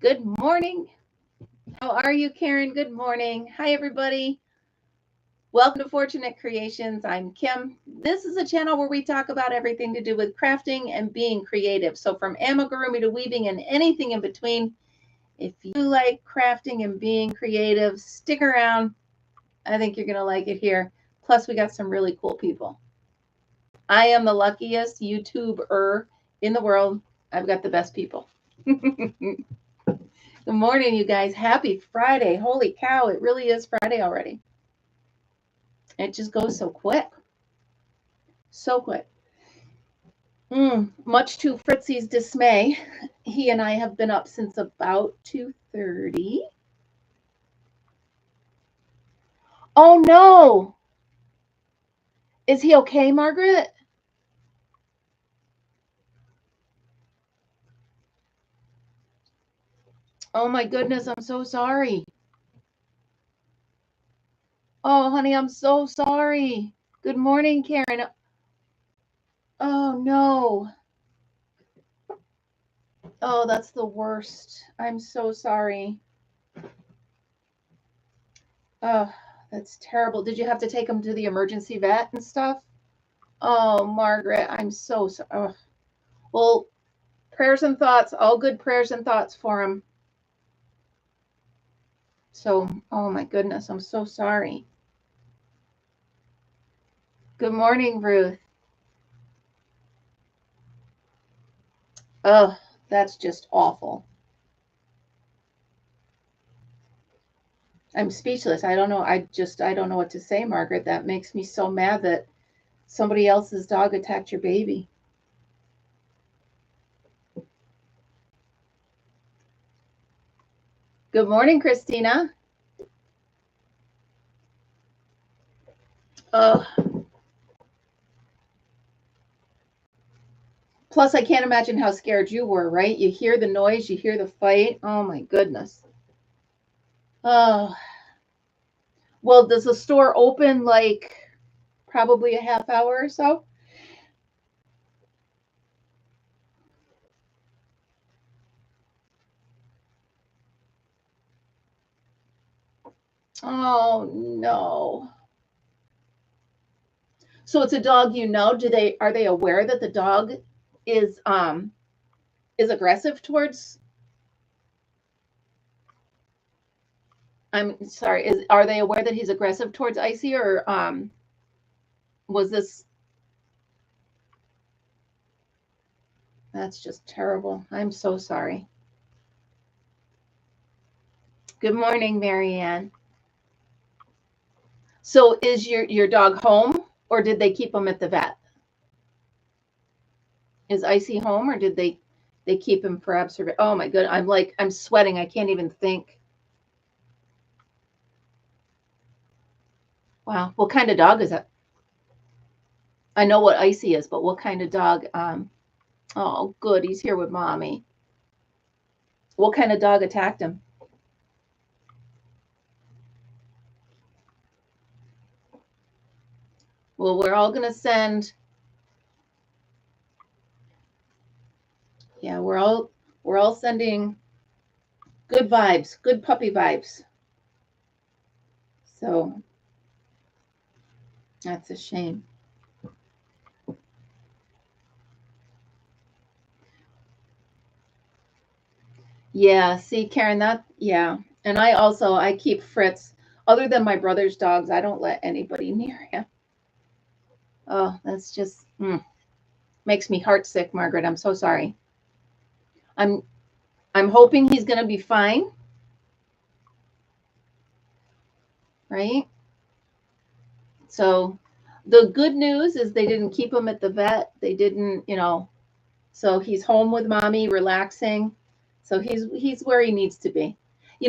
Good morning. How are you, Karen? Good morning. Hi, everybody. Welcome to Fortunate Creations. I'm Kim. This is a channel where we talk about everything to do with crafting and being creative. So from amigurumi to weaving and anything in between. If you like crafting and being creative, stick around. I think you're going to like it here. Plus, we got some really cool people. I am the luckiest YouTuber in the world. I've got the best people. Good morning, you guys. Happy Friday. Holy cow, it really is Friday already. It just goes so quick. So quick. Much to Fritzy's dismay, he and I have been up since about 2:30. Oh, no. Is he okay, Margaret? Oh, my goodness. I'm so sorry. Oh, honey, I'm so sorry. Good morning, Karen. Oh, no. Oh, that's the worst. I'm so sorry. Oh, that's terrible. Did you have to take him to the emergency vet and stuff? Oh, Margaret, I'm so sorry. Oh. Well, prayers and thoughts, all good prayers and thoughts for him. So, oh my goodness, I'm so sorry. Good morning, Ruth. Oh, that's just awful. I'm speechless. I don't know. I don't know what to say, Margaret. That makes me so mad that somebody else's dog attacked your baby. Good morning, Christina. Oh. Plus, I can't imagine how scared you were, right? You hear the noise, you hear the fight. Oh my goodness. Oh. Well, does the store open like probably a half hour or so? Oh no. So it's a dog you know. Are they aware that the dog is aggressive towards I'm sorry, are they aware that he's aggressive towards Icy or was this that's just terrible. I'm so sorry. Good morning, Marianne. So is your dog home or did they keep him at the vet? Is Icy home or did they keep him for observation? Oh my good. I'm sweating. I can't even think. Wow. What kind of dog is it? I know what Icy is, but what kind of dog? Oh, good. He's here with mommy. What kind of dog attacked him? Well, we're all going to send. Yeah, we're all sending good vibes, good puppy vibes. So that's a shame. Yeah, see, Karen, yeah. And I keep Fritz. Other than my brother's dogs, I don't let anybody near him. Oh, that's just makes me heartsick, Margaret. I'm so sorry. I'm hoping he's gonna be fine. Right? So the good news is they didn't keep him at the vet. They didn't, so he's home with mommy, relaxing. So he's where he needs to be.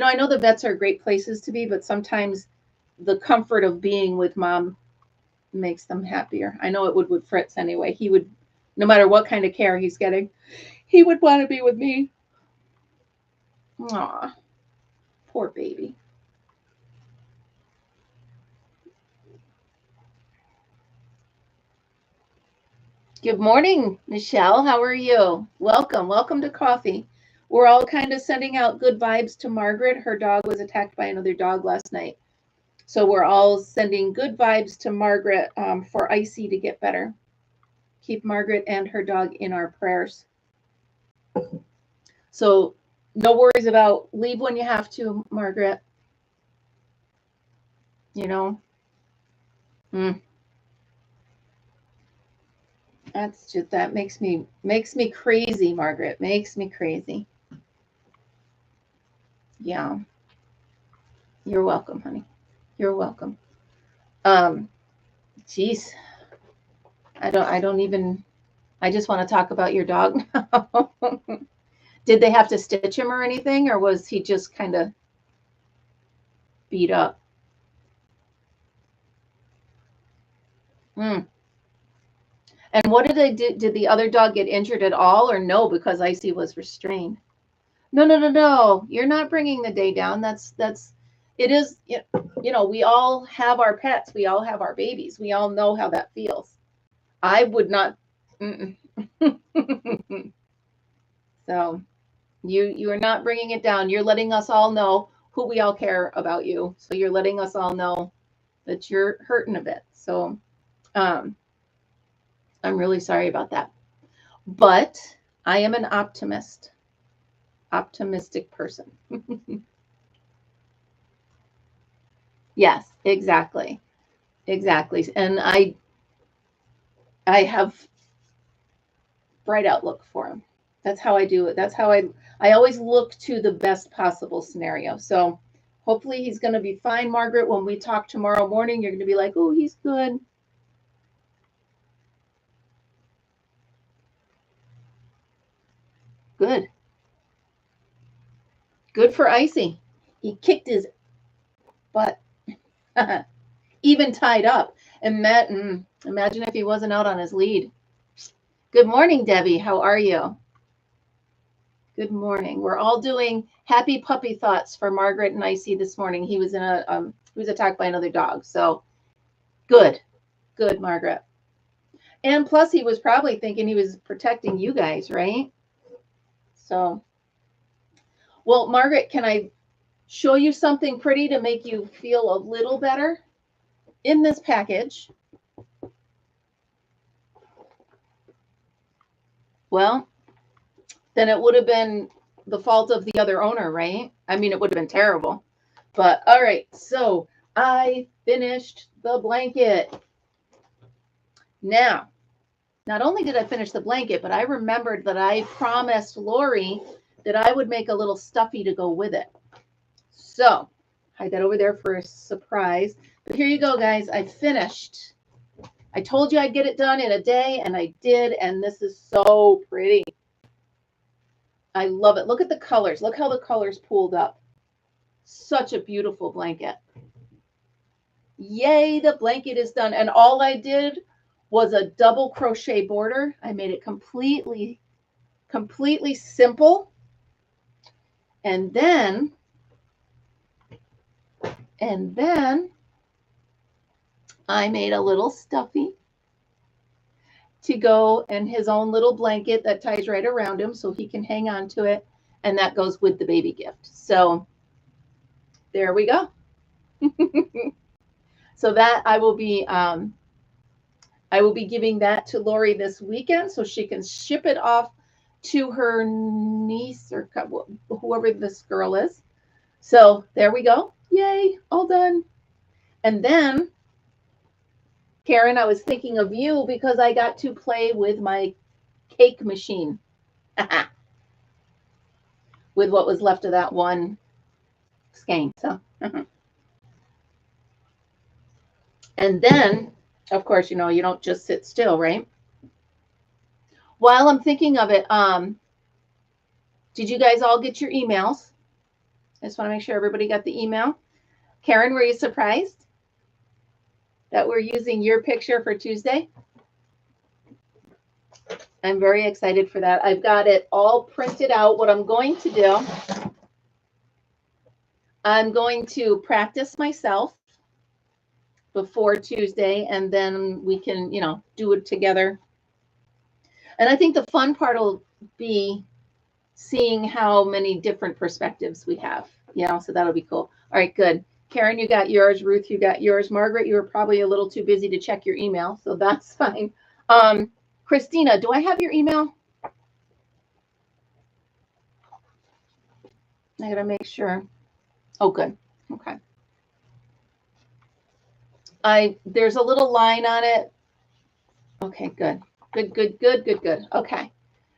I know the vets are great places to be, but sometimes the comfort of being with mom makes them happier. I know it would with Fritz anyway. He would, no matter what kind of care he's getting, he would want to be with me. Aw, poor baby. Good morning, Michelle. How are you? Welcome to coffee. we're all kind of sending out good vibes to Margaret. Her dog was attacked by another dog last night. So we're all sending good vibes to Margaret for Icy to get better. Keep Margaret and her dog in our prayers. So no worries about leave when you have to, Margaret. You know. That's just, that makes me crazy, Margaret. Makes me crazy. Yeah. You're welcome, honey. You're welcome. Geez. I just want to talk about your dog now. Did they have to stitch him or anything, or was he just kind of beat up? And what did they do? Did the other dog get injured at all, or no, because Icy was restrained? No. You're not bringing the day down. It is, you know, we all have our pets. We all have our babies. We all know how that feels. I would not. So you are not bringing it down. You're letting us all know who we all care about you. So you're letting us all know that you're hurting a bit. So I'm really sorry about that. But I am an optimistic person. Yes, exactly. And I have bright outlook for him. That's how I do it. That's how I always look to the best possible scenario. So hopefully he's going to be fine, Margaret. When we talk tomorrow morning, you're going to be like, oh, he's good. Good for Icy. He kicked his butt, even tied up. And imagine if he wasn't out on his lead. Good morning, Debbie. How are you? Good morning. We're all doing happy puppy thoughts for Margaret and Icy this morning. He was attacked by another dog. So good, Margaret. And plus, he was probably thinking he was protecting you guys, right? So, well, Margaret, can I show you something pretty to make you feel a little better? In this package, well, then it would have been the fault of the other owner, right? I mean, it would have been terrible. But all right, so I finished the blanket. Now, not only did I finish the blanket, but I remembered that I promised Lori that I would make a little stuffy to go with it. So hide that over there for a surprise. But here you go, guys. I finished. I told you I'd get it done in a day, and I did, and this is so pretty. I love it. Look at the colors. Look how the colors pooled up. Such a beautiful blanket. Yay, the blanket is done. And all I did was a double crochet border. I made it completely simple. And then I made a little stuffy to go in his own little blanket that ties right around him so he can hang on to it. And that goes with the baby gift. So there we go. So that I will be giving that to Lori this weekend so she can ship it off to her niece or whoever this girl is. So there we go. Yay, all done. And then, Karen, I was thinking of you because I got to play with my cake machine with what was left of that one skein. So, and then, of course, you know, you don't just sit still, right? While I'm thinking of it, did you guys all get your emails? I just want to make sure everybody got the email. Karen, were you surprised that we're using your picture for Tuesday? I'm very excited for that. I've got it all printed out. What I'm going to do, I'm going to practice myself before Tuesday, and then we can, you know, do it together. And I think the fun part will be seeing how many different perspectives we have. Yeah, so that'll be cool. All right, good. Karen, you got yours. Ruth, you got yours. Margaret, you were probably a little too busy to check your email, so that's fine. Christina, do I have your email? I gotta make sure. Oh, good. Okay. There's a little line on it. Okay, good. Good. Okay.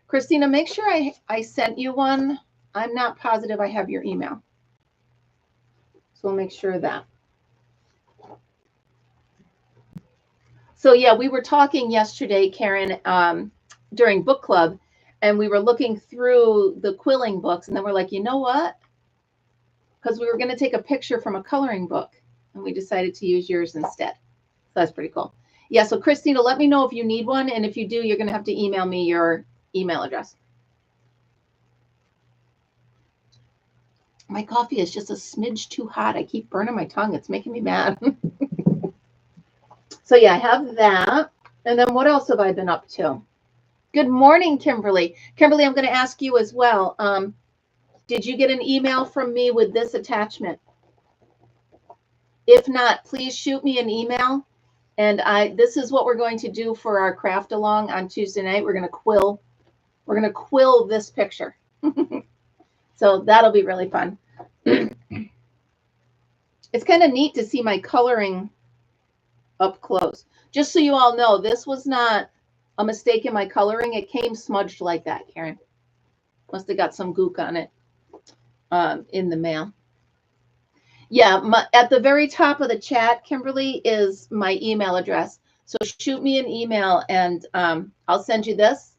Christina, make sure I sent you one. I'm not positive I have your email. So we'll make sure of that. So yeah, we were talking yesterday, Karen, during book club, and we were looking through the quilling books, and then we're like, you know what? Because we were going to take a picture from a coloring book, and we decided to use yours instead. So that's pretty cool. Yeah, so Christina, let me know if you need one, and if you do, you're going to have to email me your email address. My coffee is just a smidge too hot. I keep burning my tongue. It's making me mad. So yeah, I have that. And then what else have I been up to? Good morning, Kimberly. Kimberly, I'm going to ask you as well. Did you get an email from me with this attachment? If not, please shoot me an email. And this is what we're going to do for our craft along on Tuesday night. We're going to quill. We're going to quill this picture. So that'll be really fun. It's kind of neat to see my coloring up close. Just so you all know, this was not a mistake in my coloring. It came smudged like that, Karen. Must have got some gook on it in the mail. Yeah, at the very top of the chat, Kimberly, is my email address. So shoot me an email and I'll send you this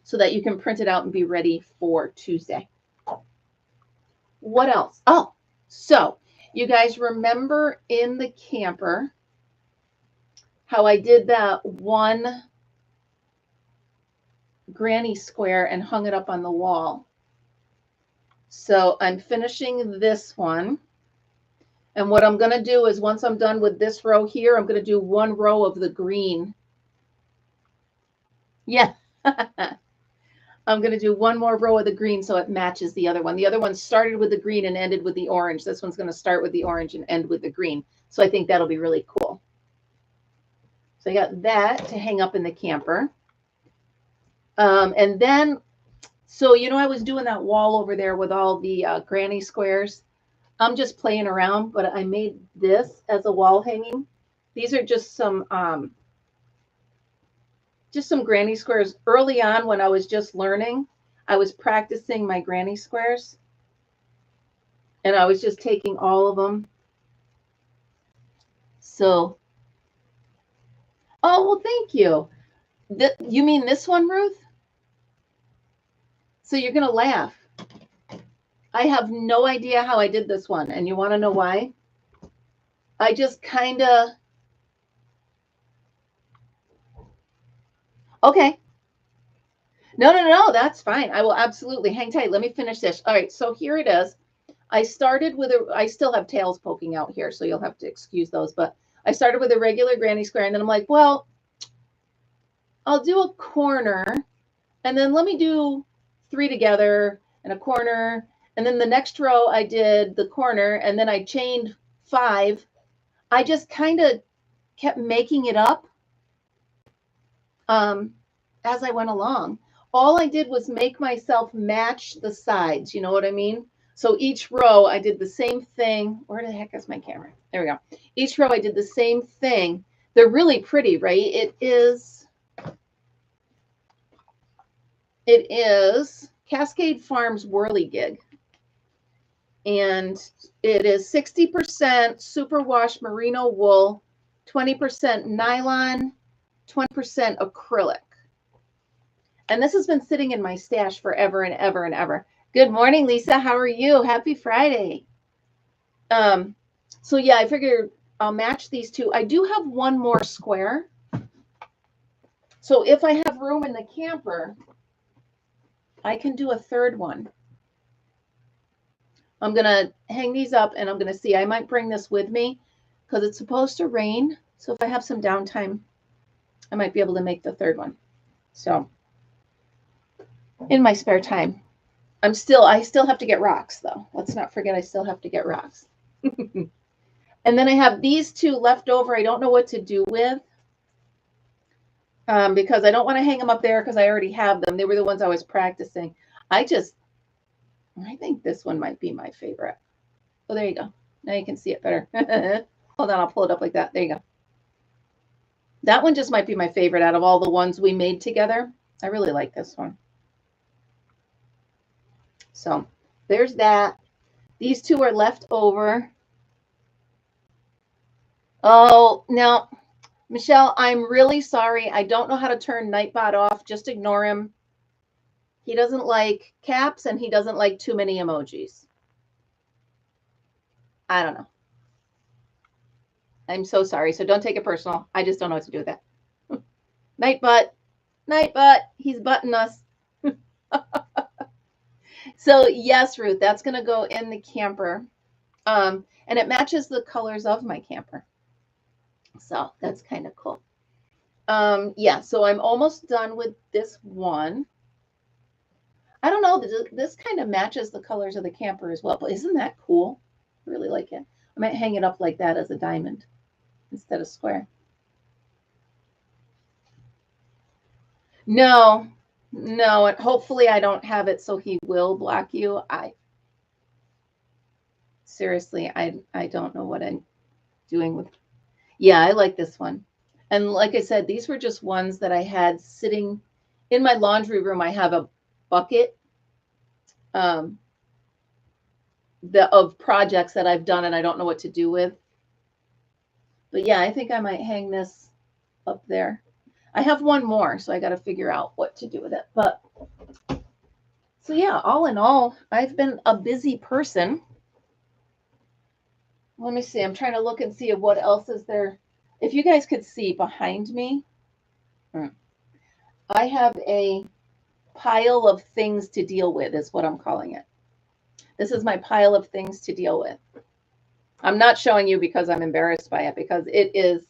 so that you can print it out and be ready for Tuesday. What else? Oh, so you guys remember in the camper how I did that one granny square and hung it up on the wall. So I'm finishing this one. And what I'm going to do is once I'm done with this row here, I'm going to do one row of the green. Yeah. I'm going to do one more row of the green so it matches the other one. The other one started with the green and ended with the orange. This one's going to start with the orange and end with the green. So I think that'll be really cool. So I got that to hang up in the camper. And then, so, you know, I was doing that wall over there with all the granny squares. I'm just playing around, but I made this as a wall hanging. These are just some granny squares. Early on when I was just learning, I was practicing my granny squares. And I was just taking all of them. So, oh, well, thank you. You mean this one, Ruth? So you're going to laugh. I have no idea how I did this one. And you want to know why? I just kind of... Okay. No, that's fine. I will absolutely hang tight. Let me finish this. All right, so here it is. I started with I still have tails poking out here, so you'll have to excuse those. But I started with a regular granny square, and then I'm like, well, I'll do a corner, and then let me do 3 together and a corner. And then the next row I did the corner, and then I chained 5. I just kind of kept making it up as I went along. All I did was make myself match the sides. You know what I mean? So each row I did the same thing. Where the heck is my camera? There we go. Each row I did the same thing. They're really pretty, right? It is Cascade Farms Whirligig. And it is 60% superwash merino wool, 20% nylon, 20% acrylic. And this has been sitting in my stash forever and ever and ever. Good morning, Lisa. How are you? Happy Friday. So yeah, I figured I'll match these two. I do have one more square. So if I have room in the camper, I can do a third one. I'm going to hang these up and I'm going to see. I might bring this with me because it's supposed to rain. So if I have some downtime, I might be able to make the third one. So in my spare time. I still have to get rocks though. Let's not forget I still have to get rocks. And then I have these two left over. I don't know what to do with because I don't want to hang them up there because I already have them. They were the ones I was practicing. I think this one might be my favorite. Oh, there you go. Now you can see it better. Hold on, I'll pull it up like that. There you go. That one just might be my favorite out of all the ones we made together. I really like this one. So there's that. These two are left over. Oh, now, Michelle, I'm really sorry. I don't know how to turn Nightbot off. Just ignore him. He doesn't like caps and he doesn't like too many emojis. I don't know. I'm so sorry. So don't take it personal. I just don't know what to do with that. Nightbot, he's butting us. So yes, Ruth, that's going to go in the camper. And it matches the colors of my camper. So that's kind of cool. Yeah, so I'm almost done with this one. I don't know, this kind of matches the colors of the camper as well, but isn't that cool? I really like it. I might hang it up like that as a diamond instead of square. No, hopefully I don't have it so he will block you. Seriously, I don't know what I'm doing with. Yeah, I like this one. And like I said, these were just ones that I had sitting in my laundry room. I have a bucket of projects that I've done and I don't know what to do with. But yeah, I think I might hang this up there. I have one more, so I got to figure out what to do with it. But so yeah, all in all, I've been a busy person. Let me see. I'm trying to look and see what else is there. If you guys could see behind me, I have a pile of things to deal with, is what I'm calling it. This is my pile of things to deal with. I'm not showing you because I'm embarrassed by it, because it is,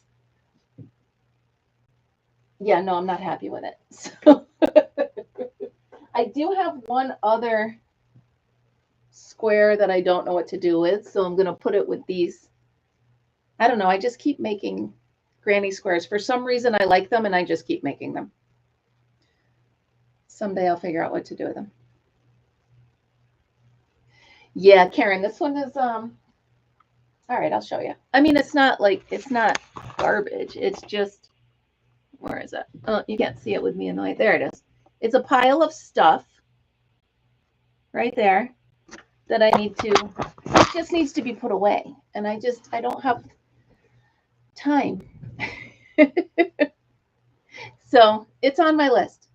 yeah, no, I'm not happy with it. So I do have one other square that I don't know what to do with, so I'm going to put it with these. I don't know, I just keep making granny squares. For some reason, I like them, and I just keep making them. Someday I'll figure out what to do with them. Yeah, Karen, this one is, all right, I'll show you. I mean, it's not garbage. It's just, where is it? Oh, you can't see it with me in the light. There it is. It's a pile of stuff right there that I need to, it just needs to be put away. And I don't have time. So it's on my list.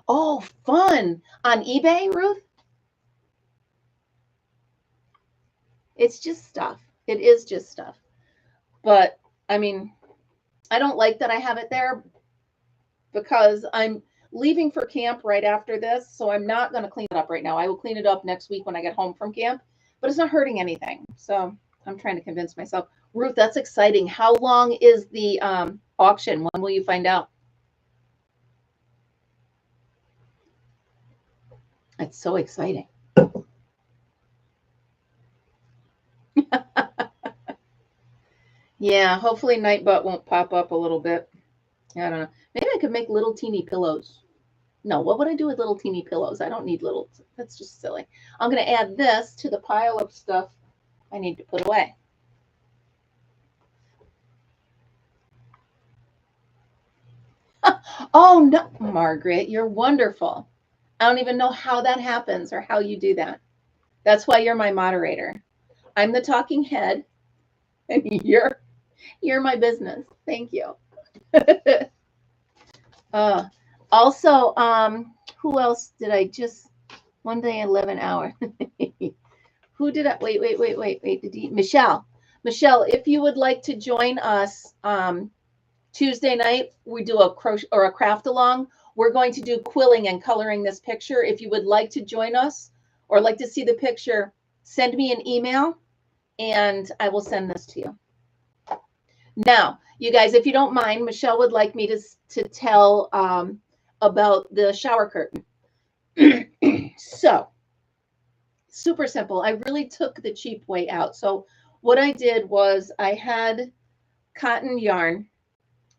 Oh, fun. On eBay, Ruth? It's just stuff. It is just stuff. But I mean, I don't like that I have it there because I'm leaving for camp right after this. So I'm not going to clean it up right now. I will clean it up next week when I get home from camp, but it's not hurting anything. So I'm trying to convince myself. Ruth, that's exciting. How long is the auction? When will you find out? It's so exciting. Yeah, hopefully Nightbot won't pop up a little bit. I don't know. Maybe I could make little teeny pillows. No, what would I do with little teeny pillows? I don't need little. That's just silly. I'm going to add this to the pile of stuff I need to put away. Oh, no, Margaret, you're wonderful. I don't even know how that happens or how you do that. That's why you're my moderator. I'm the talking head, and you're my business. Thank you. Also, who else did I just, one day, 11 hours. Who did I, wait, Michelle, if you would like to join us, Tuesday night, we do a crochet or a craft along. We're going to do quilling and coloring this picture. If you would like to join us or like to see the picture, send me an email and I will send this to you. Now, you guys, if you don't mind, Michelle would like me to tell about the shower curtain. So super simple. I really took the cheap way out. So what I did was I had cotton yarn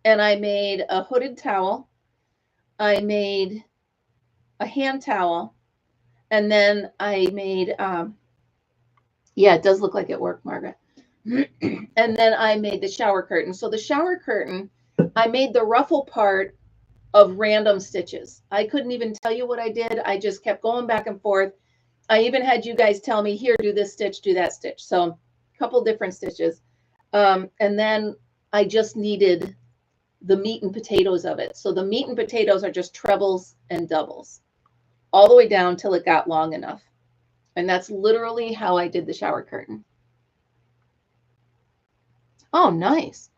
and I made a hooded towel. I made a hand towel, and then I made, yeah, it does look like it worked, Margaret. And then I made the shower curtain. So the shower curtain, I made the ruffle part of random stitches. I couldn't even tell you what I did. I just kept going back and forth. I even had you guys tell me, here, do this stitch, do that stitch. So a couple different stitches. And then I just needed the meat and potatoes of it. So the meat and potatoes are just trebles and doubles all the way down till it got long enough. And that's literally how I did the shower curtain. Oh, nice.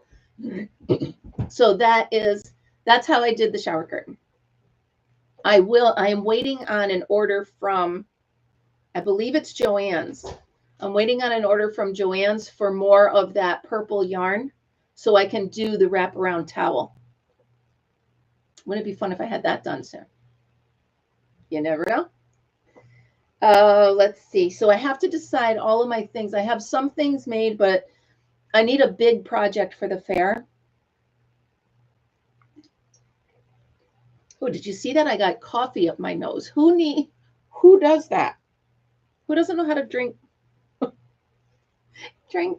So that's how I did the shower curtain. I am waiting on an order from, I believe it's Joann's. I'm waiting on an order from Joann's for more of that purple yarn so I can do the wraparound towel. Wouldn't it be fun if I had that done soon? You never know. Let's see. So I have to decide all of my things. I have some things made, but I need a big project for the fair. Oh, did you see that? I got coffee up my nose. Who does that? Who doesn't know how to drink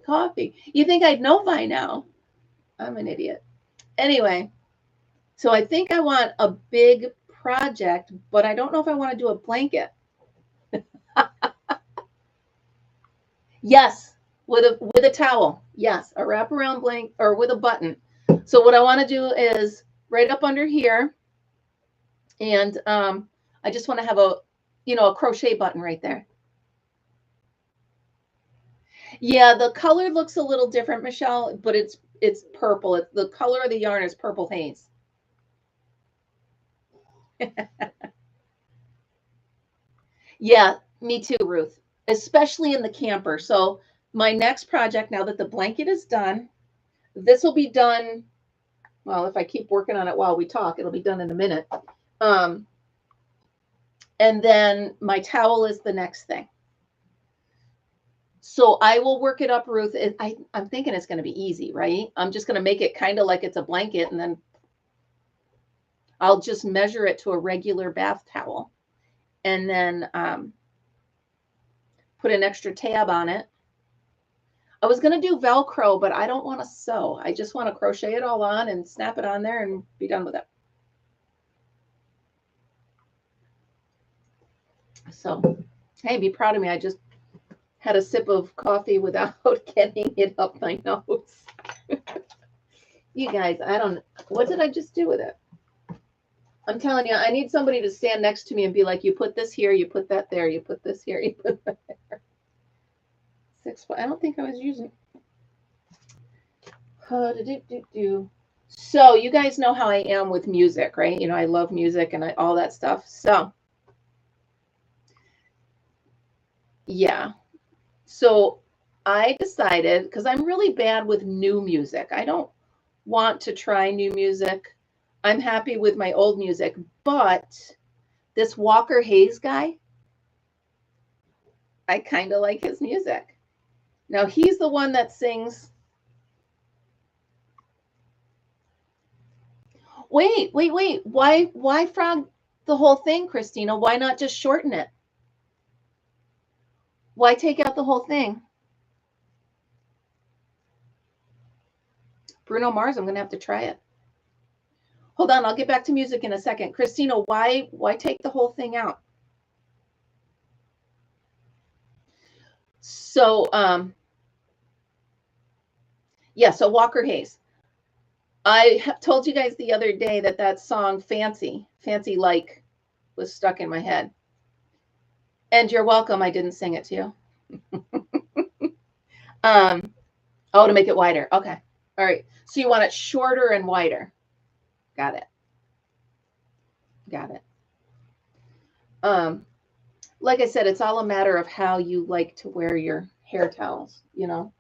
coffee? You think I'd know by now? I'm an idiot. Anyway, so I think I want a big project, but I don't know if I want to do a blanket. Yes, with a towel. Yes, a wraparound blanket or with a button. So what I want to do is right up under here, and I just want to have a crochet button right there. Yeah, the color looks a little different, Michelle, but it's purple. The color of the yarn is purple haze. Yeah, me too, Ruth, especially in the camper. So my next project, now that the blanket is done, this will be done. Well, if I keep working on it while we talk, it'll be done in a minute. And then my towel is the next thing. So I will work it up, Ruth. I'm thinking it's going to be easy, right? I'm just going to make it kind of like it's a blanket, and then I'll just measure it to a regular bath towel, and then put an extra tab on it. I was going to do Velcro, but I don't want to sew. I just want to crochet it all on and snap it on there and be done with it. So, hey, be proud of me. I just had a sip of coffee without getting it up my nose. You guys, what did I just do with it? I'm telling you, I need somebody to stand next to me and be like, you put this here, you put that there, you put this here, you put that there. I don't think I was using. So you guys know how I am with music, right? You know, I love music and all that stuff. So yeah. So I decided, because I'm really bad with new music. I don't want to try new music. I'm happy with my old music, but this Walker Hayes guy, I kind of like his music. Now he's the one that sings. Wait. Why frog the whole thing, Christina? Why not just shorten it? Why take out the whole thing? Bruno Mars, I'm going to have to try it. Hold on, I'll get back to music in a second. Christina, why take the whole thing out? So, yeah, so Walker Hayes. I told you guys the other day that song Fancy Like was stuck in my head. And you're welcome. I didn't sing it to you. Oh, to make it wider. Okay. All right. So you want it shorter and wider. Got it. Like I said, it's all a matter of how you like to wear your hair towels, you know.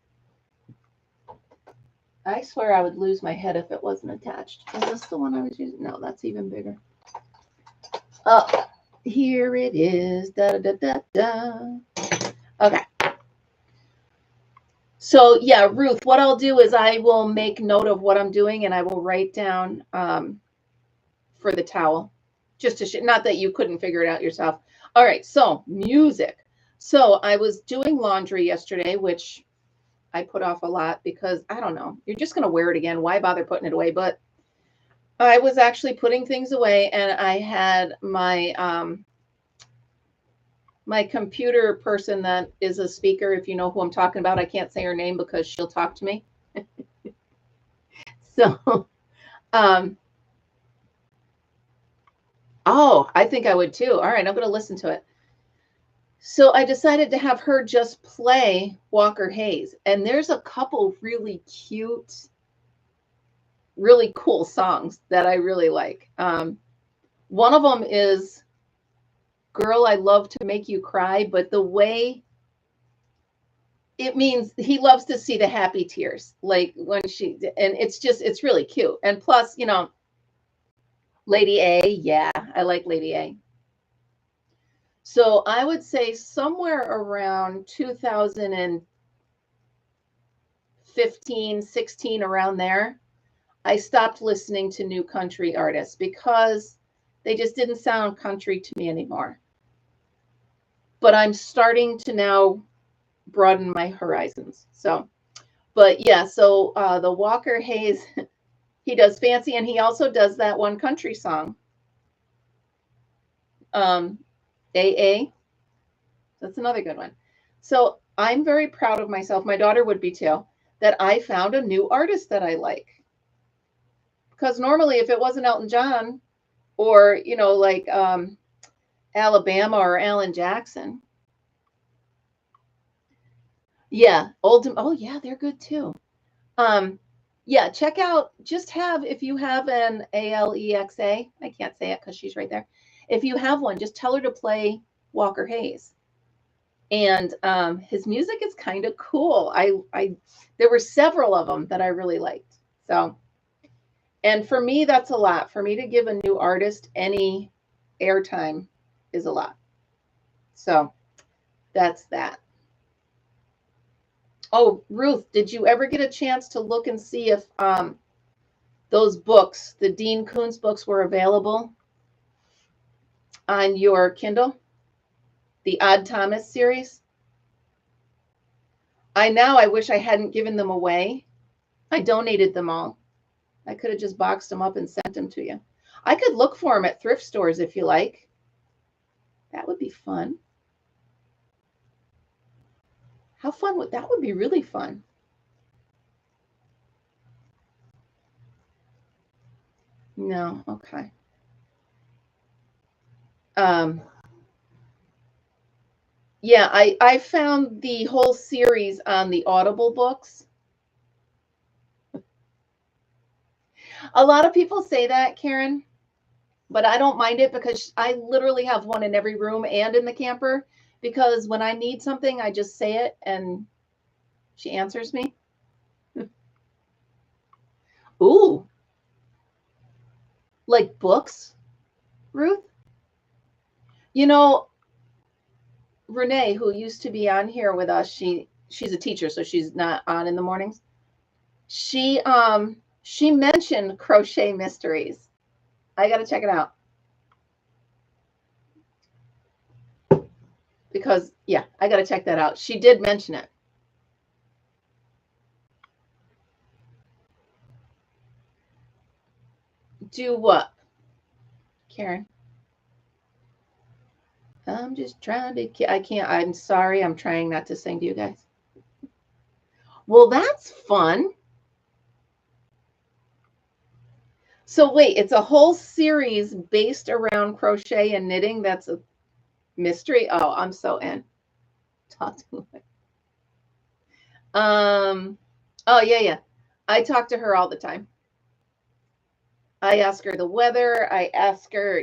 I swear I would lose my head if it wasn't attached. Is this the one I was using? No, that's even bigger. Oh, Here it is. Da, da, da, da. Okay. So yeah, Ruth, what I'll do is I will make note of what I'm doing and I will write down for the towel, just to not that you couldn't figure it out yourself. All right, so music. So I was doing laundry yesterday, which I put off a lot because I don't know, you're just gonna wear it again. Why bother putting it away? But I was actually putting things away, and I had my computer person that is a speaker. If you know who I'm talking about, I can't say her name because she'll talk to me. So, oh, I think I would too. All right, I'm going to listen to it. So I decided to have her just play Walker Hayes. And there's a couple really cute, really cool songs that I really like. One of them is Girl, I Love to Make You Cry, but the way it means he loves to see the happy tears, like when and it's really cute. And plus, Lady A, yeah, I like Lady A. So I would say somewhere around 2015, 16, around there, I stopped listening to new country artists because they just didn't sound country to me anymore. But I'm starting to now broaden my horizons. So, but yeah, so the Walker Hayes, he does Fancy, and he also does that one country song. AA. That's another good one. So I'm very proud of myself. My daughter would be too, that I found a new artist that I like. Because normally, if it wasn't Elton John or, like Alabama or Alan Jackson, yeah, oh, yeah, they're good too. Yeah, check out, if you have an Alexa, I can't say it because she's right there. If you have one, just tell her to play Walker Hayes. And his music is kind of cool. There were several of them that I really liked. So, and for me, that's a lot. For me to give a new artist any airtime is a lot. So that's that. Oh, Ruth, did you ever get a chance to look and see if those books, the Dean Koontz books, were available on your Kindle? The Odd Thomas series? I wish I hadn't given them away. I donated them all. I could have just boxed them up and sent them to you. I could look for them at thrift stores if you like. That would be fun. How fun would that would be really fun. No, okay. Yeah, I found the whole series on the Audible books. A lot of people say that, Karen, but I don't mind it because I literally have one in every room and in the camper, because when I need something, I just say it and she answers me. Ooh, like books, Ruth? You know, Renee, who used to be on here with us, she's a teacher, so she's not on in the mornings. She mentioned Crochet Mysteries. I got to check it out. Because yeah, I got to check that out. She did mention it. Do what, Karen? I'm just trying to. I can't. I'm sorry. I'm trying not to sing to you guys. Well, that's fun. So wait, it's a whole series based around crochet and knitting. That's a mystery. Oh, I'm so in. Talk to me. Oh yeah, yeah. I talk to her all the time. I ask her the weather. I ask her,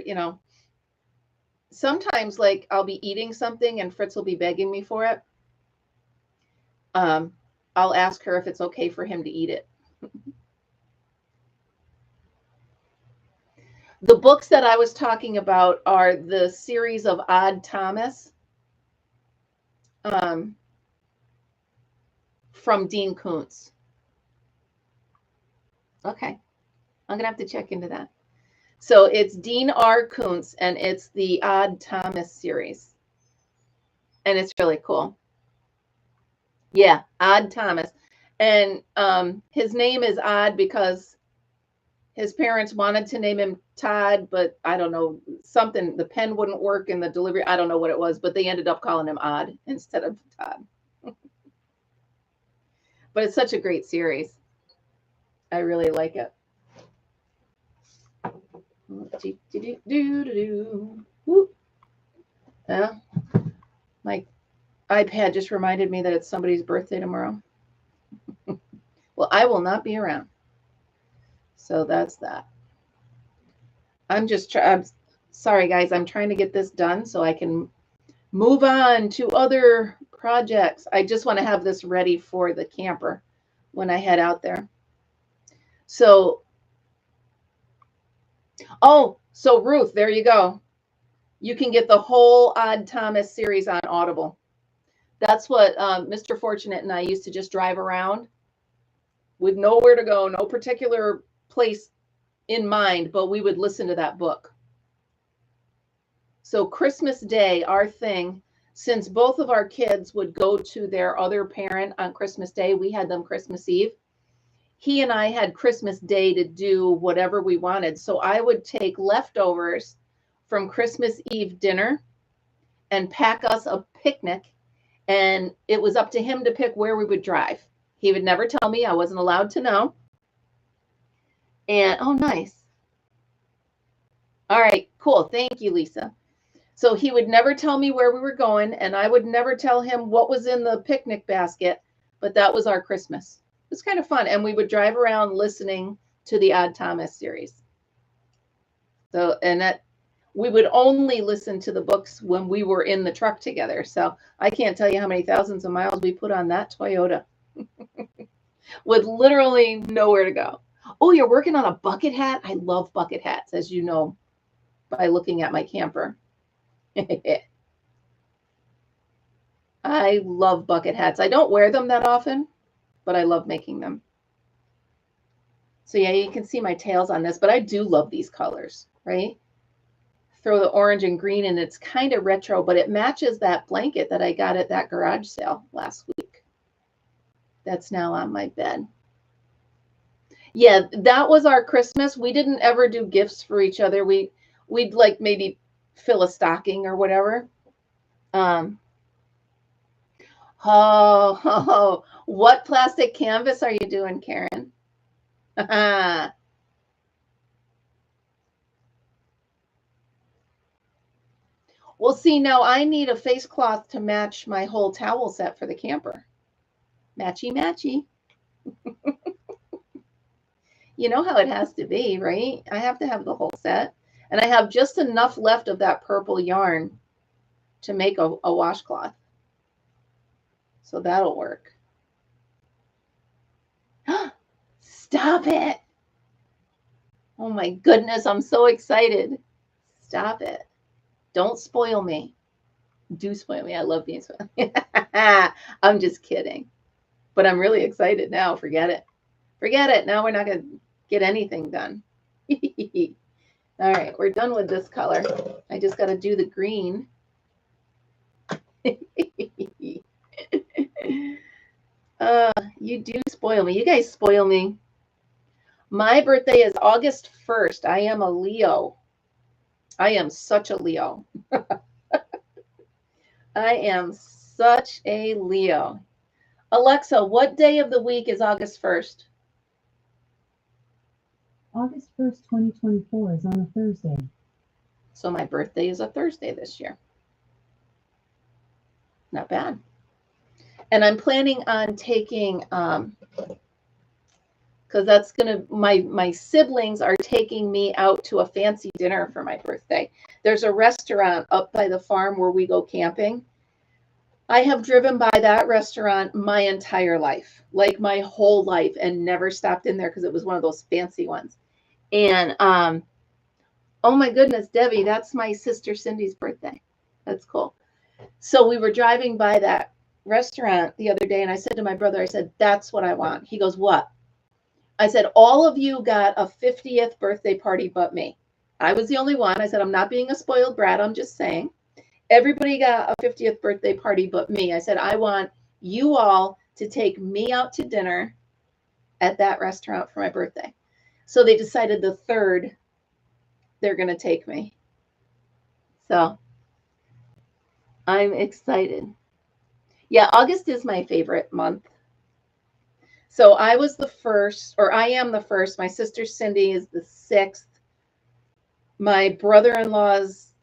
sometimes like I'll be eating something and Fritz will be begging me for it. I'll ask her if it's okay for him to eat it. The books that I was talking about are the series of Odd Thomas from Dean Koontz. Okay. I'm going to have to check into that. So it's Dean R. Koontz, and it's the Odd Thomas series. And it's really cool. Yeah, Odd Thomas. And his name is Odd because his parents wanted to name him Todd, but I don't know, something, the pen wouldn't work in the delivery. I don't know what it was, but they ended up calling him Odd instead of Todd. But it's such a great series. I really like it. Yeah. My iPad just reminded me that it's somebody's birthday tomorrow. Well, I will not be around. So that's that. I'm sorry, guys. I'm trying to get this done so I can move on to other projects. I just want to have this ready for the camper when I head out there. So, so Ruth, there you go. You can get the whole Odd Thomas series on Audible. That's what Mr. Fortunate and I used to just drive around with nowhere to go, no particular place in mind, but we would listen to that book. So Christmas Day, our thing, since both of our kids would go to their other parent on Christmas Day, we had them Christmas Eve. He and I had Christmas Day to do whatever we wanted. So I would take leftovers from Christmas Eve dinner and pack us a picnic. And it was up to him to pick where we would drive. He would never tell me. I wasn't allowed to know. And, oh, nice. All right, cool. Thank you, Lisa. So he would never tell me where we were going, and I would never tell him what was in the picnic basket, but that was our Christmas. It was kind of fun. And we would drive around listening to the Odd Thomas series. So, and that we would only listen to the books when we were in the truck together. So I can't tell you how many thousands of miles we put on that Toyota with literally nowhere to go. Oh, you're working on a bucket hat? I love bucket hats, as you know, by looking at my camper. I love bucket hats. I don't wear them that often, but I love making them. So yeah, you can see my tails on this, but I do love these colors, right? Throw the orange and green, and it's kind of retro, but it matches that blanket that I got at that garage sale last week. That's now on my bed. Yeah, that was our Christmas. We didn't ever do gifts for each other. We'd like maybe fill a stocking or whatever. What plastic canvas are you doing, Karen? Well, see, now I need a face cloth to match my whole towel set for the camper. Matchy, matchy. You know how it has to be, right? I have to have the whole set. And I have just enough left of that purple yarn to make a washcloth. So that'll work. Stop it. Oh my goodness, I'm so excited. Stop it. Don't spoil me. Do spoil me. I love being spoiled. I'm just kidding. But I'm really excited now. Forget it. Forget it. Now we're not going to get anything done. All right, we're done with this color. I just got to do the green. You do spoil me. You guys spoil me. My birthday is August 1st. I am a Leo. I am such a Leo. I am such a Leo. Alexa, what day of the week is August 1st? August 1st, 2024 is on a Thursday. So my birthday is a Thursday this year. Not bad. And I'm planning on taking, because that's going to, my siblings are taking me out to a fancy dinner for my birthday. There's a restaurant up by the farm where we go camping. I have driven by that restaurant my entire life, like my whole life, and never stopped in there because it was one of those fancy ones. And Oh my goodness, Debbie, that's my sister Cindy's birthday. That's cool. So we were driving by that restaurant the other day, and I said to my brother, I said, that's what I want. He goes, what? I said, all of you got a 50th birthday party but me. I was the only one. I said, I'm not being a spoiled brat. I'm just saying. Everybody got a 50th birthday party but me. I said, I want you all to take me out to dinner at that restaurant for my birthday. So they decided the 3rd they're going to take me. So I'm excited. Yeah, August is my favorite month. So I was the first, or I am the first. My sister Cindy is the 6th. My brother-in-law's,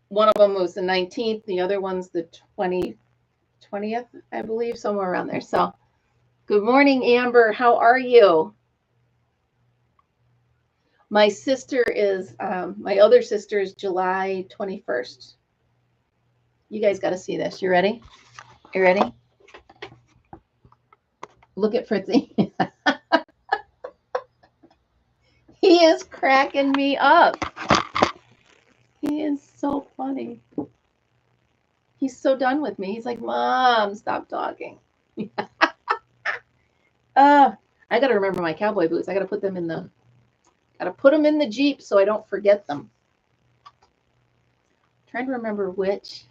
one of them was the 19th. The other one's the 20th, I believe, somewhere around there. So good morning, Amber. How are you? My sister is, my other sister is July 21st. You guys got to see this. You ready? You ready? Look at Fritzy. He is cracking me up. He is so funny. He's so done with me. He's like, Mom, stop talking. I got to remember my cowboy boots. I got to put them in the Jeep so I don't forget them. I'm trying to remember which.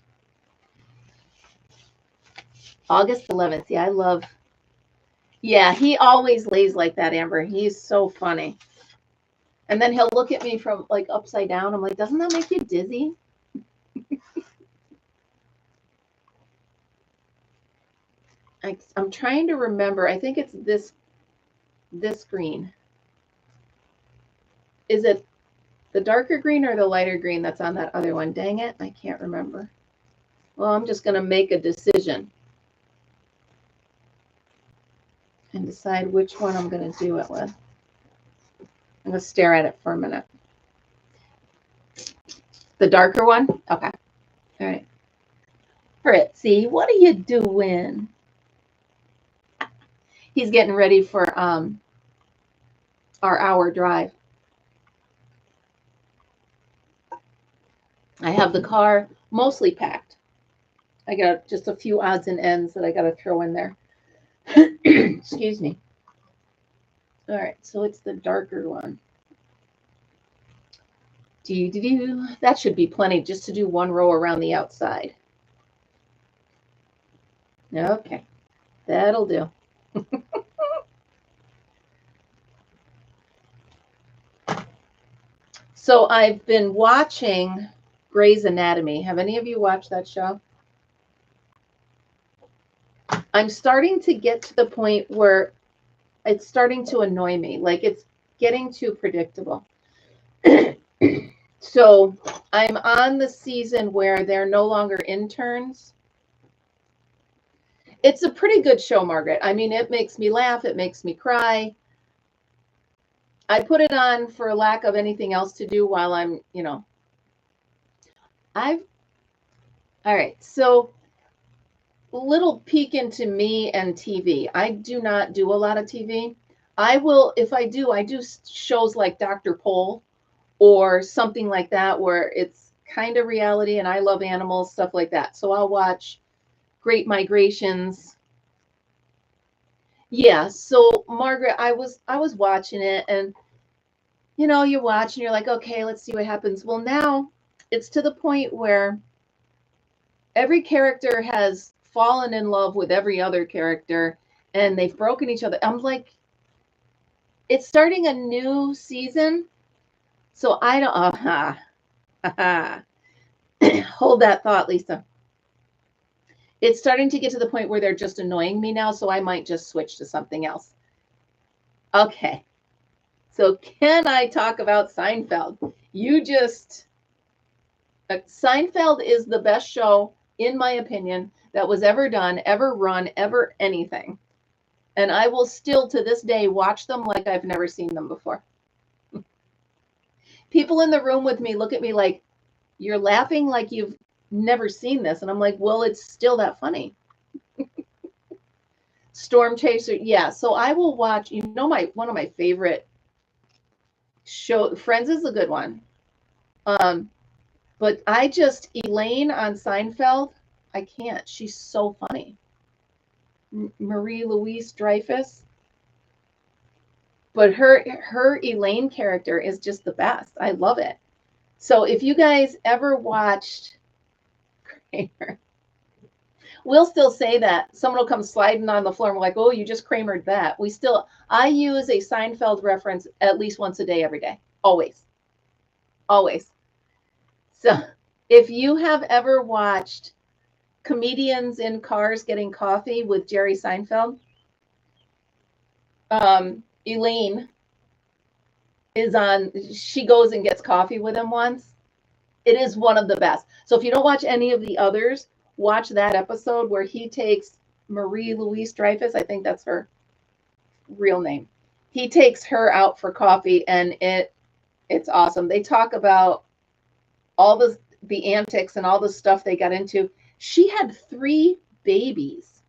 August 11th. Yeah, I love. Yeah, he always lays like that, Amber. He's so funny. And then he'll look at me from like upside down. I'm like, doesn't that make you dizzy? I'm trying to remember. I think it's this green. Is it the darker green or the lighter green that's on that other one? Dang it, I can't remember. Well, I'm just going to make a decision and decide which one I'm going to do it with. I'm going to stare at it for a minute. The darker one? Okay. All right. Fritzy, what are you doing? He's getting ready for our hour drive. I have the car mostly packed. I got just a few odds and ends that I got to throw in there. Excuse me. All right, so it's the darker one. That should be plenty just to do one row around the outside. Okay, that'll do. So I've been watching Grey's Anatomy. Have any of you watched that show? I'm starting to get to the point where it's starting to annoy me. Like it's getting too predictable. So I'm on the season where they're no longer interns. It's a pretty good show, Margaret. I mean, it makes me laugh. It makes me cry. I put it on for lack of anything else to do while I'm, all right. So little peek into me and TV. I do not do a lot of TV. I will, if I do shows like Dr. Pol or something like that where it's kind of reality and I love animals, stuff like that. So I'll watch Great Migrations. Yeah, so Margaret, I was watching it and you watch and you're like, okay, let's see what happens. Well, now it's to the point where every character has fallen in love with every other character and they've broken each other. I'm like, it's starting a new season. So I don't, hold that thought, Lisa. It's starting to get to the point where they're just annoying me now. So I might just switch to something else. Okay. So can I talk about Seinfeld? Seinfeld is the best show, in my opinion, that was ever done, ever run, ever anything. And I will still, to this day, watch them like I've never seen them before. People in the room with me look at me like, you're laughing like you've never seen this. And I'm like, well, it's still that funny. Storm Chaser. Yeah. So I will watch, one of my favorite show, Friends is a good one. But Elaine on Seinfeld, I can't. She's so funny. Marie-Louise Dreyfus. But her Elaine character is just the best. I love it. So if you guys ever watched Kramer, we'll still say that. Someone will come sliding on the floor and we're like, oh, you just Kramered that. I use a Seinfeld reference at least once a day, every day. Always. Always. So if you have ever watched Comedians in Cars Getting Coffee with Jerry Seinfeld, Elaine is on, she goes and gets coffee with him once. It is one of the best. So if you don't watch any of the others, watch that episode where he takes Marie-Louise Dreyfus, I think that's her real name. He takes her out for coffee, and it's awesome. They talk about all the antics and all the stuff they got into. She had 3 babies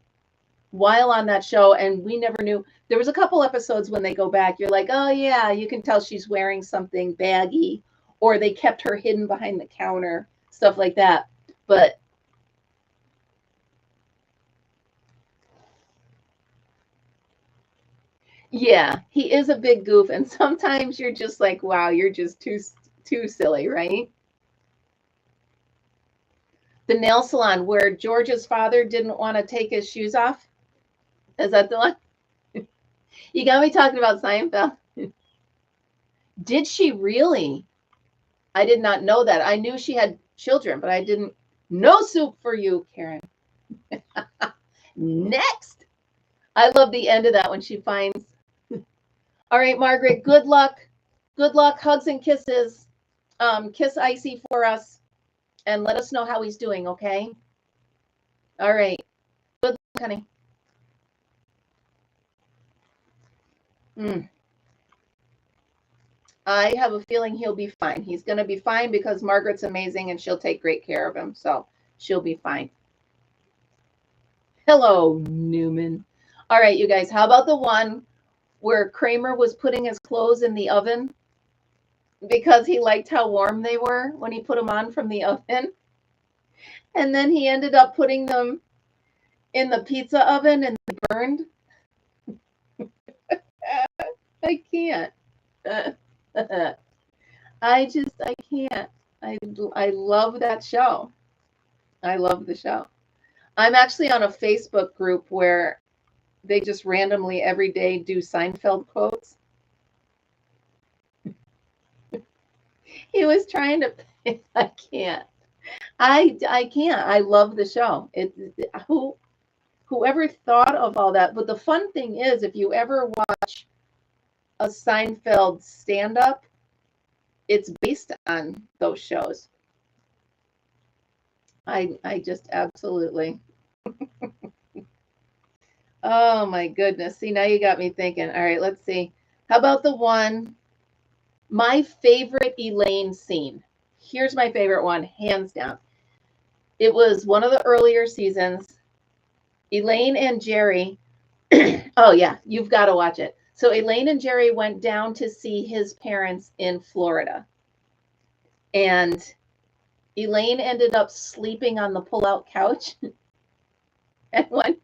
while on that show, and we never knew. There was a couple episodes when they go back, you're like, oh yeah, you can tell she's wearing something baggy, or they kept her hidden behind the counter, stuff like that. But yeah, he is a big goof, and sometimes you're just like, wow, you're just too silly, right? The nail salon where George's father didn't want to take his shoes off. Is that the one? You got me talking about Seinfeld. Did she really? I did not know that. I knew she had children, but I didn't. No soup for you, Karen. Next. I love the end of that when she finds. All right, Margaret, good luck. Good luck. Hugs and kisses. Kiss Icy for us and let us know how he's doing, okay? All right. Good luck, honey. I have a feeling he'll be fine. He's going to be fine because Margaret's amazing and she'll take great care of him. So she'll be fine. Hello, Newman. All right, you guys, how about the one where Kramer was putting his clothes in the oven because he liked how warm they were when he put them on from the oven? And then he ended up putting them in the pizza oven and they burned. I can't. I can't. I love that show. I love the show. I'm actually on a Facebook group where they just randomly every day do Seinfeld quotes. He was trying to. I can't. I can't. I love the show. Whoever thought of all that. But the fun thing is, if you ever watch a Seinfeld stand-up, it's based on those shows. I just absolutely. Oh my goodness. See, now you got me thinking. All right, let's see. How about the one, my favorite Elaine scene? Here's my favorite one, hands down. It was one of the earlier seasons. Elaine and Jerry. Oh yeah, you've got to watch it. So Elaine and Jerry went down to see his parents in Florida. And Elaine ended up sleeping on the pull-out couch. And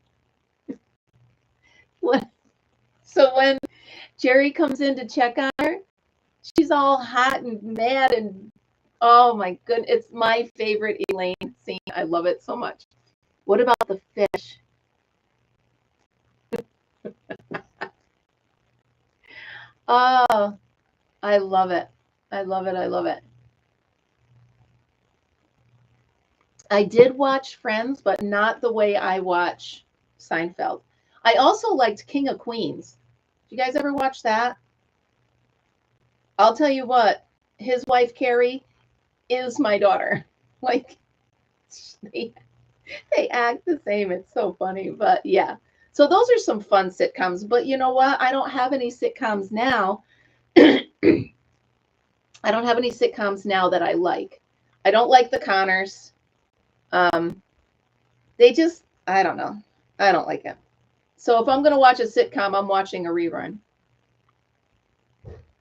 so when Jerry comes in to check on her, she's all hot and mad and oh my goodness, it's my favorite Elaine scene. I love it so much. What about the fish? Oh, I love it. I love it. I love it. I did watch Friends, but not the way I watch Seinfeld. I also liked King of Queens. Did you guys ever watch that? I'll tell you what, his wife Carrie is my daughter. Like they act the same. It's so funny, but yeah. So those are some fun sitcoms. But you know what? I don't have any sitcoms now. I don't have any sitcoms now that I like. I don't like the Connors. They just, I don't know. I don't like it. So if I'm going to watch a sitcom, I'm watching a rerun.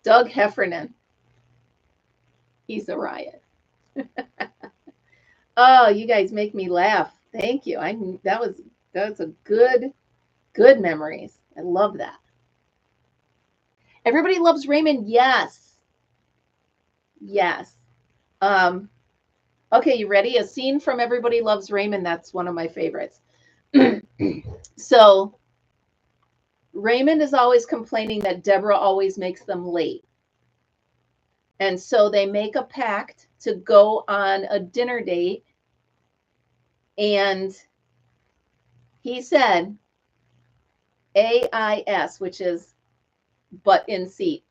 Doug Heffernan. He's a riot. Oh, you guys make me laugh. Thank you. That's a good memories. I love that. Everybody loves Raymond. Yes. Yes. Okay, you ready? A scene from Everybody Loves Raymond. That's one of my favorites. So Raymond is always complaining that Deborah always makes them late. And so they make a pact to go on a dinner date. And he said, AIS, which is butt in seat,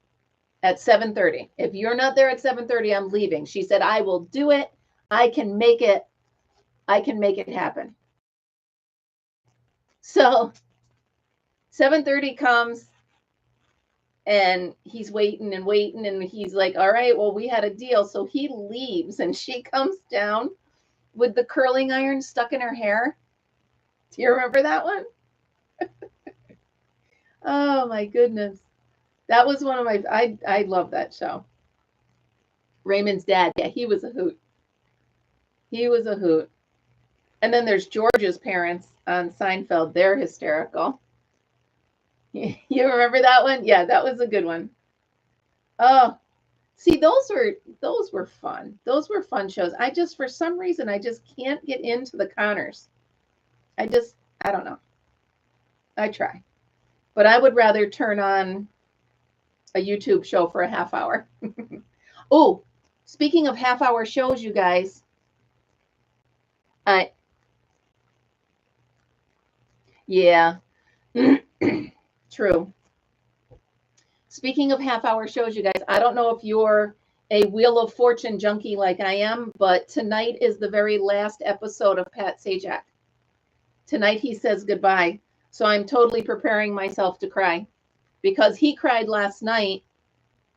at 7:30. If you're not there at 7:30, I'm leaving. She said, I will do it. I can make it. I can make it happen. So 7:30 comes and he's waiting and waiting. And he's like, all right, well, we had a deal. So he leaves and she comes down with the curling iron stuck in her hair. Do you remember that one? Oh my goodness. That was one of my, I love that show. Raymond's dad. Yeah, he was a hoot. He was a hoot. And then there's George's parents on Seinfeld. They're hysterical. You remember that one? Yeah, that was a good one. Oh, see, those were fun. Those were fun shows. For some reason, I just can't get into the Connors. I don't know. I try. But I would rather turn on a YouTube show for a half hour. Oh, speaking of half-hour shows, you guys, yeah, true. Speaking of half-hour shows, you guys, I don't know if you're a Wheel of Fortune junkie like I am, but tonight is the very last episode of Pat Sajak. Tonight he says goodbye. So I'm totally preparing myself to cry because he cried last night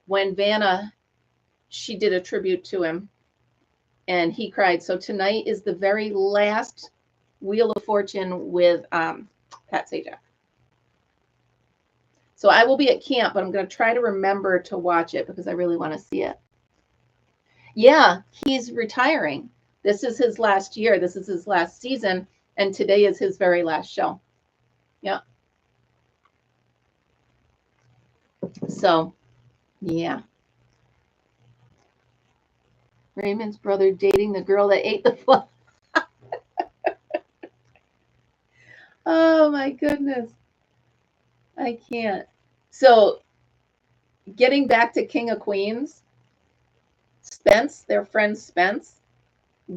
when Vanna, she did a tribute to him and he cried. So tonight is the very last Wheel of Fortune with Pat Sajak. So I will be at camp, but I'm going to try to remember to watch it because I really want to see it. Yeah, he's retiring. This is his last year. This is his last season. And today is his very last show. Yeah. So, yeah. Raymond's brother dating the girl that ate the fly. Oh, my goodness. I can't. So, getting back to King of Queens, Spence, their friend Spence,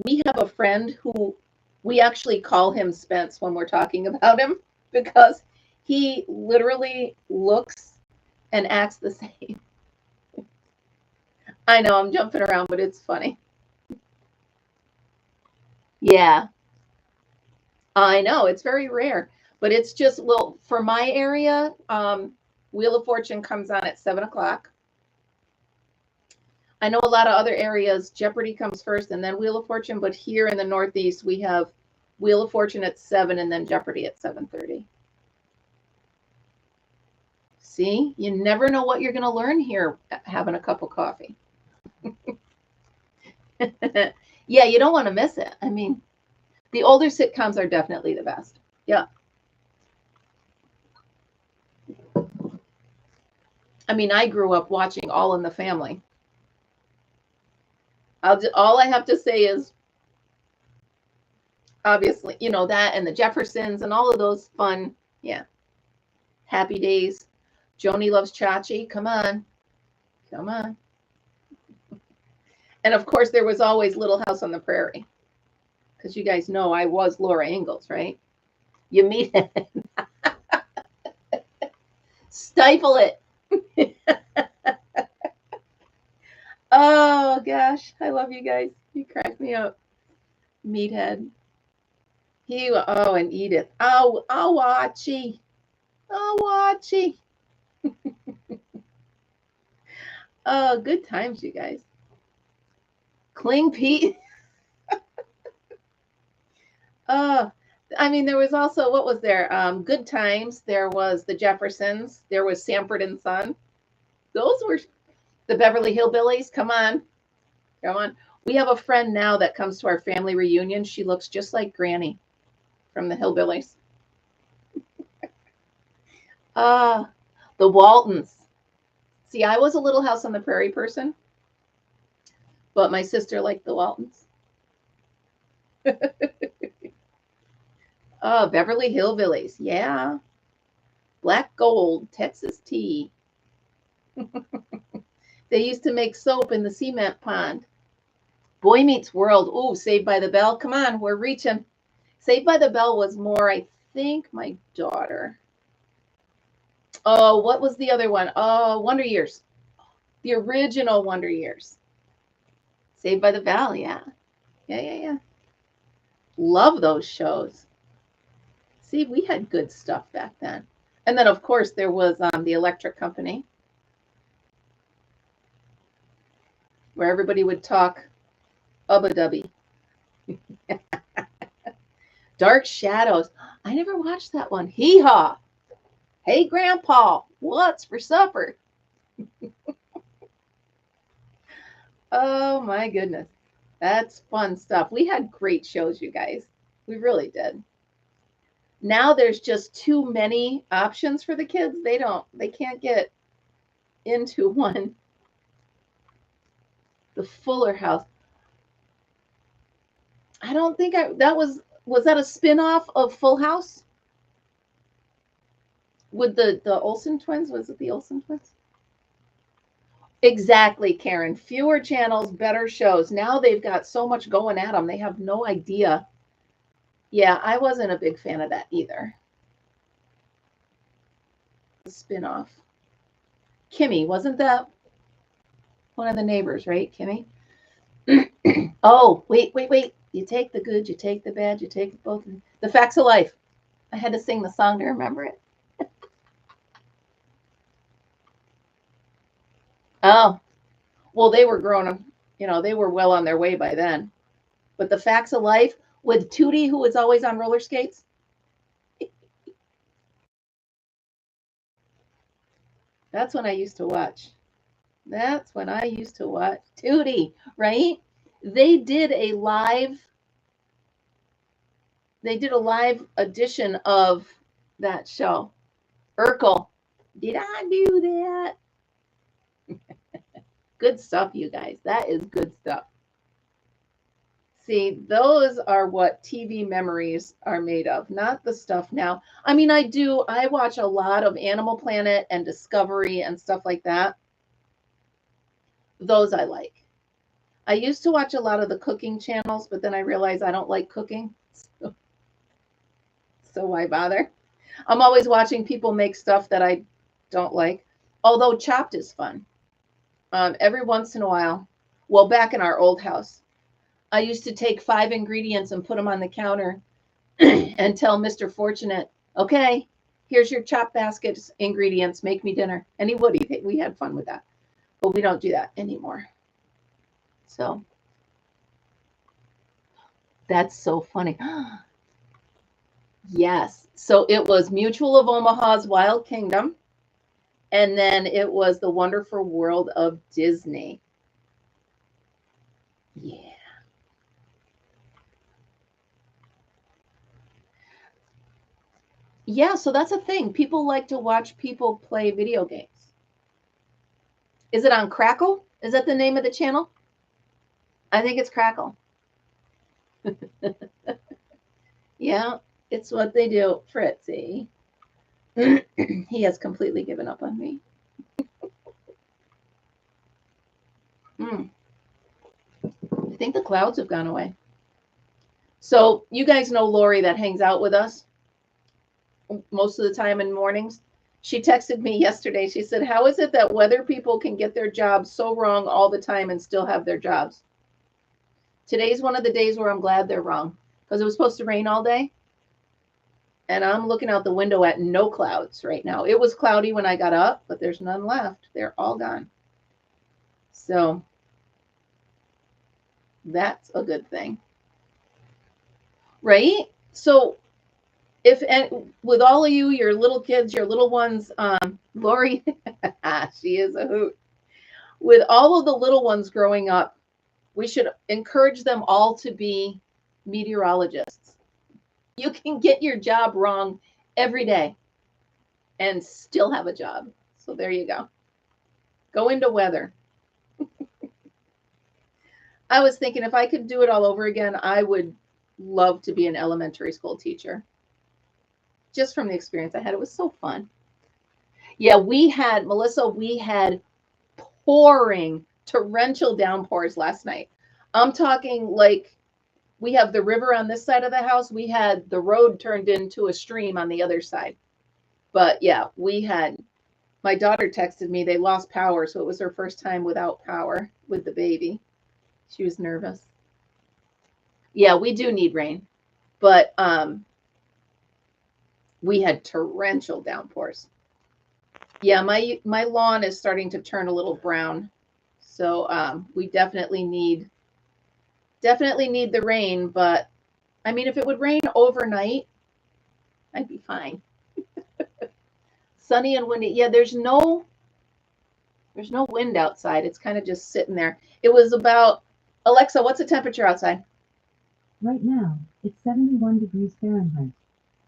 we have a friend who we actually call him Spence when we're talking about him because he literally looks and acts the same. I know I'm jumping around, but it's funny. Yeah, I know it's very rare, but it's just, well, for my area, Wheel of Fortune comes on at 7 o'clock. I know a lot of other areas, Jeopardy comes first and then Wheel of Fortune, but here in the Northeast, we have Wheel of Fortune at 7 and then Jeopardy at 7:30. See, you never know what you're going to learn here having a cup of coffee. Yeah, you don't want to miss it. I mean, the older sitcoms are definitely the best. Yeah. I mean, I grew up watching All in the Family. All I have to say is, obviously, you know, that and the Jeffersons and all of those fun, yeah. Happy Days. Joni Loves Chachi. Come on. Come on. And of course, there was always Little House on the Prairie. Because you guys know I was Laura Ingalls, right? You meet it. Stifle it. Oh, gosh. I love you guys. You crack me up. Meathead. And Edith. Oh, watchy. Oh, watchy. Oh, good times, you guys. Cling Pete. I mean, there was also, what was there? Good Times. There was the Jeffersons. There was Sanford and Son. Those were the Beverly Hillbillies. Come on. Come on. We have a friend now that comes to our family reunion. She looks just like Granny from the Hillbillies. The Waltons. See, I was a Little House on the Prairie person, but my sister liked the Waltons. Beverly Hillbillies. Yeah. Black Gold, Texas Tea. They used to make soap in the cement pond. Boy Meets World. Ooh, Saved by the Bell. Come on, we're reaching. Saved by the Bell was more, I think, my daughter. Oh, what was the other one? Oh, Wonder Years. The original Wonder Years. Saved by the Bell, yeah. Yeah. Love those shows. See, we had good stuff back then. And then, of course, there was the Electric Company, where everybody would talk ubba-dubby. Dark Shadows. I never watched that one. Hee-haw. Hey, Grandpa, what's for supper? Oh, my goodness. That's fun stuff. We had great shows, you guys. We really did. Now there's just too many options for the kids. They can't get into one. The Fuller House. I don't think that was that a spin-off of Full House? With the Olsen twins? Was it the Olsen twins? Exactly, Karen. Fewer channels, better shows. Now they've got so much going at them. They have no idea. Yeah, I wasn't a big fan of that either. The spin-off. Kimmy, wasn't that one of the neighbors, right, Kimmy? Oh, wait. You take the good, you take the bad, you take both. The Facts of Life. I had to sing the song to remember it. Oh, well, they were grown, they were well on their way by then. But The Facts of Life with Tootie, who was always on roller skates. That's when I used to watch. Tootie, right? They did a live edition of that show. Urkel. Did I do that? Good stuff, you guys. That is good stuff. See, those are what TV memories are made of, not the stuff now. I mean, I watch a lot of Animal Planet and Discovery and stuff like that. Those I like. I used to watch a lot of the cooking channels, but then I realized I don't like cooking. So why bother? I'm always watching people make stuff that I don't like. Although Chopped is fun. Every once in a while. Well, back in our old house, I used to take 5 ingredients and put them on the counter and tell Mr. Fortunate, okay, here's your chop basket's ingredients, make me dinner. And he would. We had fun with that. But we don't do that anymore. So that's so funny. Yes. So it was Mutual of Omaha's Wild Kingdom. And then it was The Wonderful World of Disney. Yeah. Yeah, so that's a thing. People like to watch people play video games. Is it on Crackle? Is that the name of the channel? I think it's Crackle. Yeah, it's what they do. Fritzy. He has completely given up on me. I think the clouds have gone away. So you guys know Lori that hangs out with us most of the time in mornings. She texted me yesterday. She said, how is it that weather people can get their jobs so wrong all the time and still have their jobs? Today's one of the days where I'm glad they're wrong because it was supposed to rain all day. And I'm looking out the window at no clouds right now. It was cloudy when I got up, but there's none left. They're all gone. So that's a good thing. Right? So with all of you, your little kids, your little ones, Lori, she is a hoot. With all of the little ones growing up, We should encourage them all to be meteorologists. You can get your job wrong every day and still have a job. So there you go. Go into weather. I was thinking if I could do it all over again, I would love to be an elementary school teacher. Just from the experience I had, it was so fun. Yeah, Melissa, we had pouring torrential downpours last night. I'm talking like we have the river on this side of the house. We had the road turned into a stream on the other side. But yeah, my daughter texted me, they lost power. So it was her first time without power with the baby. She was nervous. Yeah, we do need rain, but we had torrential downpours. Yeah, my lawn is starting to turn a little brown. So we definitely need the rain, but I mean, if it would rain overnight, I'd be fine. Sunny and windy. Yeah, there's no wind outside. It's kind of just sitting there. It was about, Alexa, what's the temperature outside? Right now, it's 71 degrees Fahrenheit.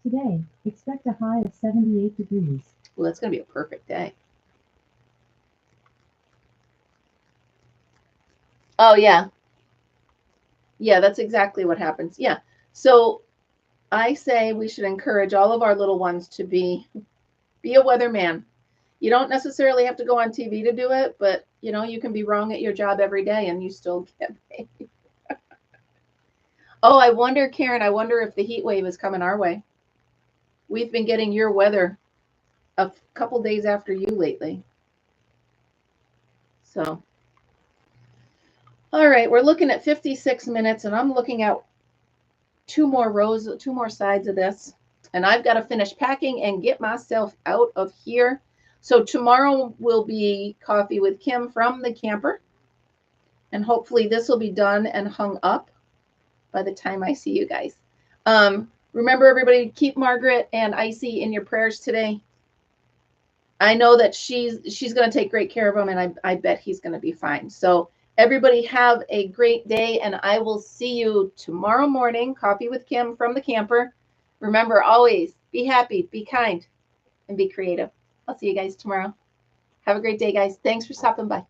Today, expect a high of 78 degrees. Well, that's going to be a perfect day. Oh, yeah. Yeah, that's exactly what happens. Yeah. So I say we should encourage all of our little ones to be a weatherman. You don't necessarily have to go on TV to do it, but you know, you can be wrong at your job every day and you still get paid. Oh, I wonder, Karen, if the heat wave is coming our way. We've been getting your weather a couple days after you lately. So, all right, we're looking at 56 minutes and I'm looking at two more sides of this. And I've got to finish packing and get myself out of here. So tomorrow will be Coffee with Kim from the camper. And hopefully this will be done and hung up by the time I see you guys. Remember, everybody, keep Margaret and Icy in your prayers today. I know that she's going to take great care of him, and I bet he's going to be fine. So everybody have a great day, and I will see you tomorrow morning. Coffee with Kim from the camper. Remember, always be happy, be kind, and be creative. I'll see you guys tomorrow. Have a great day, guys. Thanks for stopping by.